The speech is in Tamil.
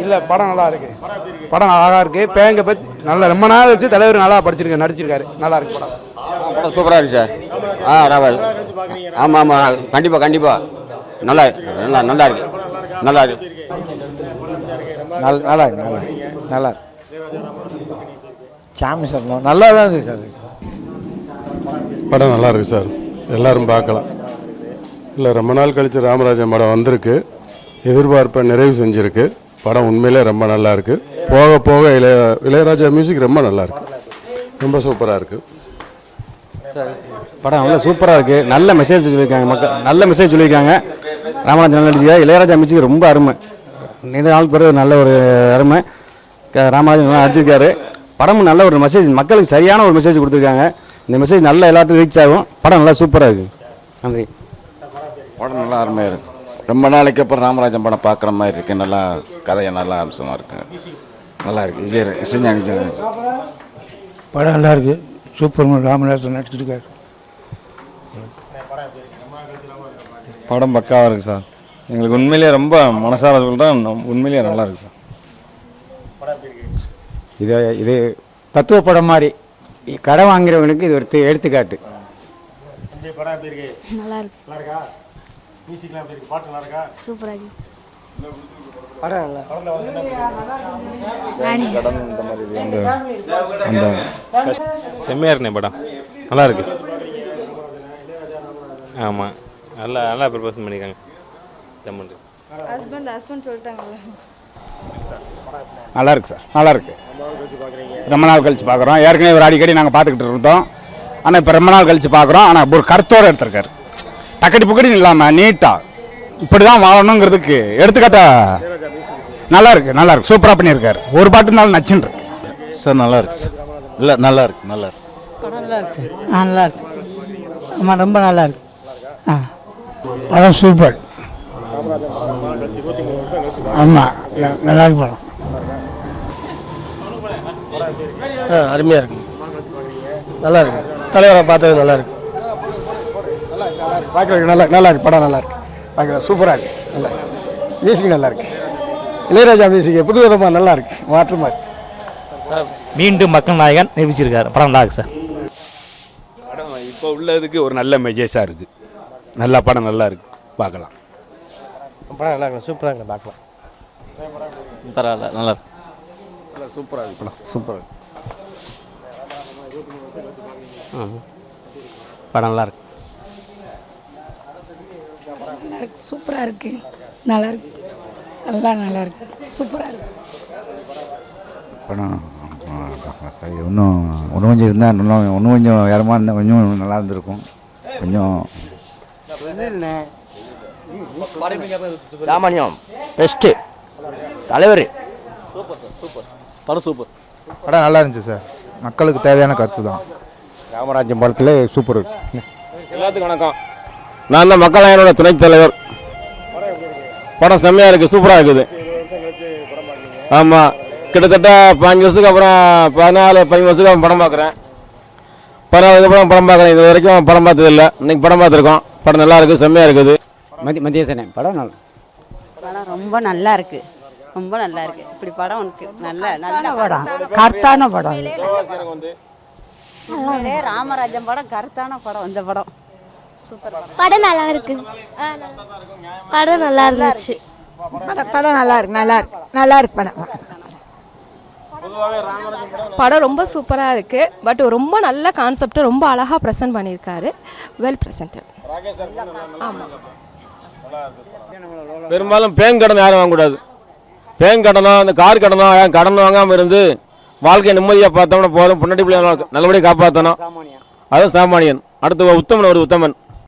இல்லை படம் நல்லா இருக்கு. படம் அழகாக இருக்கு. பேங்க பற்றி நல்லா ரொம்ப நாள் வச்சு தலைவர் நல்லா நடிச்சிருக்காரு. நல்லா இருக்கு படம். படம் சூப்பராக இருக்கு சார். ராவல். ஆமாம் ஆமாம், கண்டிப்பாக நல்லா நல்லா நல்லா இருக்கு. நல்லா இருக்கு. நல்லா இருக்கு. நல்லா இருக்கு. சாமி சார் நல்லா தான் இருக்கு சார். படம் நல்லா இருக்கு சார். எல்லாரும் பார்க்கலாம். இல்லை ரொம்ப நாள் கழித்து ராமராஜன் படம் வந்திருக்கு. எதிர்பார்ப்பை நிறைவு செஞ்சுருக்கு. படம் உண்மையிலே ரொம்ப நல்லா இருக்கு. போக போக இளையராஜா மியூசிக் ரொம்ப நல்லா இருக்கு. ரொம்ப சூப்பராக இருக்கு சார். படம் நல்லா சூப்பராக இருக்கு. நல்ல மெசேஜ் சொல்லியிருக்காங்க மக்கள். நல்ல மெசேஜ் சொல்லியிருக்காங்க. ராமராஜன் நல்லா நடிச்சிருக்காரு. இளையராஜா மியூசிக் ரொம்ப அருமை. நீண்ட நாள் பிறகு நல்ல ஒரு அருமை. ராமராஜன் நல்லா நடிச்சிருக்காரு. படமும் நல்ல ஒரு மெசேஜ், மக்களுக்கு சரியான ஒரு மெசேஜ் கொடுத்துருக்காங்க. இந்த மெசேஜ் நல்லா எல்லாத்துக்கும் ரீச் ஆகும். படம் நல்லா சூப்பராக இருக்குது. நன்றி. படம் நல்லா அருமையாக இருக்குது. ரொம்ப நாளைக்கு அப்புறம் ராமராஜன் படம் பார்க்குற மாதிரி இருக்குது. நல்லா கதையை நல்லா அம்சமாக இருக்குது. நல்லா இருக்குது. இசைஞானி படம் நல்லா இருக்குது. சூப்பர். ராமராஜன் நடிச்சிருக்காரு. படம் பக்காவாக இருக்குது சார். எங்களுக்கு உண்மையிலேயே ரொம்ப மனசார சொல்கிறேன், உண்மையிலேயே நல்லா இருக்குது சார். இது தத்துவ படம் மாதிரி. கடை வாங்குறவனுக்கு இது ஒரு எடுத்துக்காட்டு. நல்லா இருக்கு. சூப்பரா இருக்கு. செம்மையா இருக்குண்ணே படம். நல்லா இருக்கு. ஆமாம், நல்லா நல்லா ப்ரிப்பரேஷன் பண்ணியிருக்காங்க. ஹஸ்பண்ட் சொல்லிட்டாங்கல்ல. நல்லா இருக்கு சார். நல்லா இருக்கு. ரொம்ப நாள் கழிச்சு பார்க்குறோம். ஏற்கனவே ஒரு அடிக்கடி நாங்கள் பார்த்துக்கிட்டு இருந்தோம். ஆனால் இப்போ ரொம்ப நாள் கழிச்சு பார்க்குறோம். ஆனால் ஒரு கருத்தோடு எடுத்திருக்காரு. டக்கடி புக்கடி இல்லாமல் நீட்டாக இப்படி தான் வாழணுங்கிறதுக்கு எடுத்துக்காட்டா நல்லா இருக்கு. நல்லா இருக்கு. சூப்பராக பண்ணியிருக்காரு. ஒரு பாட்டுனாலும் நச்சுன்னு இருக்கு சார். நல்லா இருக்கு சார். இல்லை நல்லா இருக்கு. நல்லா இருக்கு. படம் நல்லா இருக்கு சார். நல்லா இருக்கு. ஆமாம், ரொம்ப நல்லா இருக்கு. படம் சூப்பர். ஆமாம், நல்லா இருக்கு படம். அருமையாக இருக்கு. நல்லா இருக்கு. தலைவரை பார்த்தது நல்லா இருக்கு. பார்க்குறதுக்கு நல்லா இருக்கு. படம் நல்லா இருக்கு. பார்க்குற சூப்பராக இருக்கு. நல்லா மியூசிக் நல்லா இருக்கு. இளையராஜா மியூசிக் புது விதமாக நல்லா இருக்கு. மாற்றமாக இருக்கு சார். மீண்டும் மக்கள் நாயகன் நிரூபிச்சிருக்காரு. படம் நல்லா இருக்கு சார். படம் இப்போ உள்ளதுக்கு ஒரு நல்ல மெசேஜாக இருக்குது. நல்லா படம் நல்லா இருக்கு. பார்க்கலாம். படம் நல்லா இருக்கு. சூப்பராக இருக்கு. பார்க்கலாம். பரவாயில்ல, நல்லா இருக்கு. சூப்பராக இருக்கு படம். சூப்பராக இருக்கு. படம் நல்லா இருக்கு. சூப்பராக இருக்கு. நல்லா இருக்கு. எல்லாம் நல்லா இருக்கு. சூப்பராக இருக்கு படம். சரி, இன்னும் கொஞ்சம் இருந்தால் இன்னும் கொஞ்சம் இடமா இருந்தால் கொஞ்சம் நல்லா இருந்திருக்கும். கொஞ்சம் சாமானியம் பெஸ்ட்டு தலைவர். படம் சூப்பர். படம் நல்லா இருந்துச்சு சார். மக்களுக்கு தேவையான கருத்து தான். ராமராஜன் படத்தில் சூப்பர் இருக்கு. எல்லாத்துக்கும் வணக்கம். நான் தான் மக்கள் நாயகனோட துணைத் தலைவர். படம் செம்மையாக இருக்குது. சூப்பராக இருக்குது. ஆமாம், கிட்டத்தட்ட 5 வருஷத்துக்கு அப்புறம் 15 வருஷத்துக்கு அப்புறம் படம் பார்க்குறேன். 16 அப்புறம் படம் பார்க்குறேன். இது வரைக்கும் படம் பார்த்ததில்லை. இன்னைக்கு படம் பார்த்துருக்கோம். படம் நல்லா இருக்குது. செம்மையாக இருக்குது. மத்தியசனே படம் நல்லா. படம் ரொம்ப நல்லா இருக்கு. ரொம்ப நல்லா இருக்கு. இப்படி படம் உனக்கு நல்ல படம். கருத்தான படம். ராமராஜன் படம் கருத்தான படம். இந்த படம் சூப்பர். படம் நல்லா இருக்கு. படம் நல்லா இருந்துச்சு. படம் நல்லா இருக்கு. நல்லா இருக்கு. நல்லா இருக்கு படம். படம் ரொம்ப சூப்பராக இருக்கு. பட் ரொம்ப நல்ல கான்செப்ட், ரொம்ப அழகாக ப்ரெசென்ட் பண்ணியிருக்காரு. Well presented. ஆமாம். பெரும்பாலும் பேங்க் கடன் யாரும் வாங்கக்கூடாது. பேங்க் கடனும் அந்த கார் கடனும் கடன் வாங்காமல் இருந்து வாழ்க்கையை நிம்மதியாக பார்த்தோம்னா போதும். பொன்னாடி பிள்ளை நல்லபடியாக காப்பாற்றணும். அதுவும் சாமானியன். அடுத்து உத்தமன். ஒரு உத்தமன்.